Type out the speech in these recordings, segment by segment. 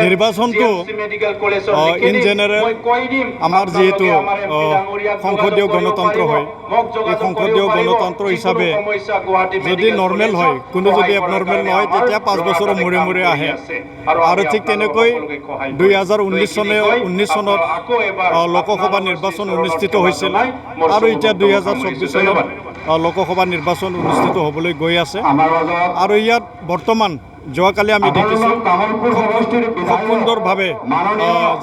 নির্বাচনটো in general আমার যেহেতু সংসদীয় গণতন্ত্র হয় এই সংসদীয় গণতন্ত্র হিসাবে যদি নর্মেল হয় কোনো যদি এবনর্মেল নহয় তেতিয়া 5 বছৰৰ মূৰে মূৰে আহে আৰু ঠিক তেনেকৈ 2019 চনত লোকসভা নিৰ্বাচন অনুষ্ঠিত হৈছিল আৰু এতিয়া 2024 চনত লোকসভা নিৰ্বাচন অনুষ্ঠিত হ'বলৈ গৈ আছে আৰু ইয়াত বৰ্তমান যোৱাকালি আমি দেখিছোঁ খুব সুন্দৰভাৱে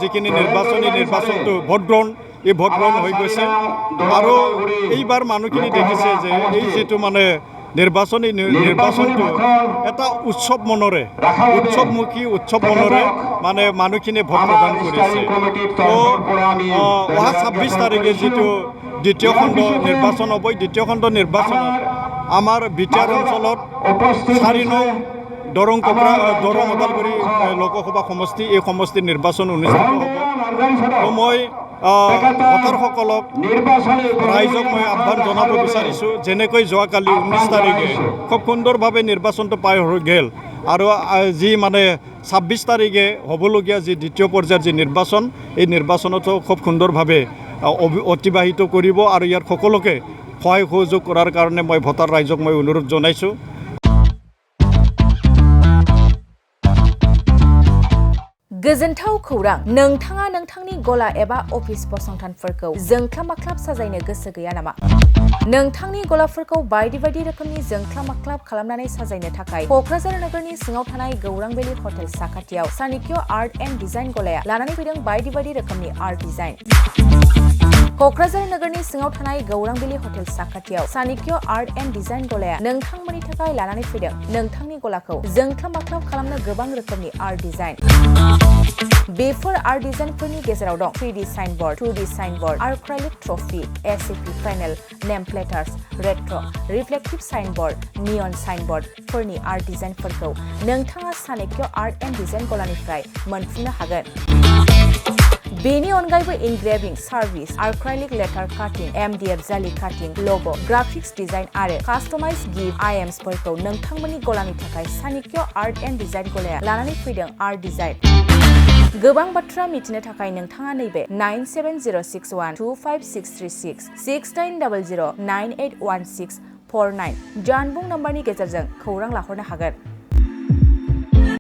যিখিনি নিৰ্বাচনটো ভোটগ্ৰহণ এই ভোটগ্ৰহণ হৈ গৈছে আৰু এইবাৰ মানুহখিনি দেখিছে যে এই যিটো মানে নিৰ্বাচনটো এটা উৎসৱ মনৰে উৎসৱ মনৰে মানে মানুহখিনি ভোট প্ৰদান কৰিছে তো অহা 26 তাৰিখে যিটো দ্বিতীয় খণ্ড নিৰ্বাচন হ'ব দ্বিতীয় খণ্ড নিৰ্বাচনত আমাৰ বিটিআৰ অঞ্চলত 4 নং দৰং ওদালগুৰি লোকসভা সমষ্টি এই সমষ্টিৰ নিৰ্বাচন অনুষ্ঠিত হ'ব তো মই ভোটাৰসকলক ৰাইজক মই আহ্বান জনাব বিচাৰিছোঁ যেনেকৈ যোৱাকালি 19 তাৰিখে খুব সুন্দৰভাৱে নিৰ্বাচনটো পাৰ হৈ গ'ল আৰু যি মানে 26 তাৰিখে হ'বলগীয়া যি দ্বিতীয় পৰ্যায়ৰ যি নিৰ্বাচন এই নিৰ্বাচনতো খুব সুন্দৰভাৱে অতিবাহিত কৰিব আৰু ইয়াৰ সকলোকে সহায় সহযোগ কৰাৰ কাৰণে মই ভোটাৰ ৰাইজক মই অনুৰোধ জনাইছোঁ। गोजोनथाव खौरां नोंथाङा नोंथांनि गला एबा अफिस फसंथानफोरखौ जोंख्लाब माख्लाब साजायनो गोसो गैया नामा? नोंथांनि गलाफोरखौ बायदि बायदि रोखोमनि जोंख्लाब माख्लाब खालामनानै साजायनो थाखाय क'क्राझार नोगोरनि सिङाव थानाय गौरांभेली हटेल साखाथियाव चाणक्य आर्ट एन्ड डिजाइन गलाया लानानै फैदों बायदि बायदि रोखोमनि आर्ट डिजाइन। क'क्राझार नोगोरनि सिङाव थानाय गौरांभेली हटेल साखाथियाव चाणक्य आर्ट एन्ड डिजाइन गलाया नोंथांमोननि थाखाय लानानै फैदों नोंथांनि गलाखौ जोंख्लाब माख्लाब खालामनो गोबां रोखोमनि आर्ट डिजाइन। बेफोर आर्ट डिजाइनफोरनि गेजेराव दं 3D signboard, 2D signboard, acrylic trophy, SAP panel, name प्लेटार्स, रेट्र, रिफ्लेक्टिभ साइनबोर्ड, नियन साइनबोर्डफोरनि आर्ट डिजाइनफोरखौ नोंथाङा चाणक्य आर्ट एन्ड डिजाइन गलानिफ्राय मोनफुंनो हागोन। बेनि अनगायैबो engraving service, acrylic letter cutting, MDF जालि काटिं, ल'ग', ग्राफिक्स डिजाइन आरो कास्टमाइज गिफ्ट आइटेम्सफोरखौ नोंथांमोननि गलानि थाखाय चाणक्य आर्ट एन्ड डिजाइन गलाया लानानै फैदों आर्ट डिजाइन। गोबां बाथ्रा मिथिनो थाखाय नोंथाङा नैबे 9706125636 6800981649 जानबुं नम्बरनि गेजेरजों खौरां लाहरनो हागोन।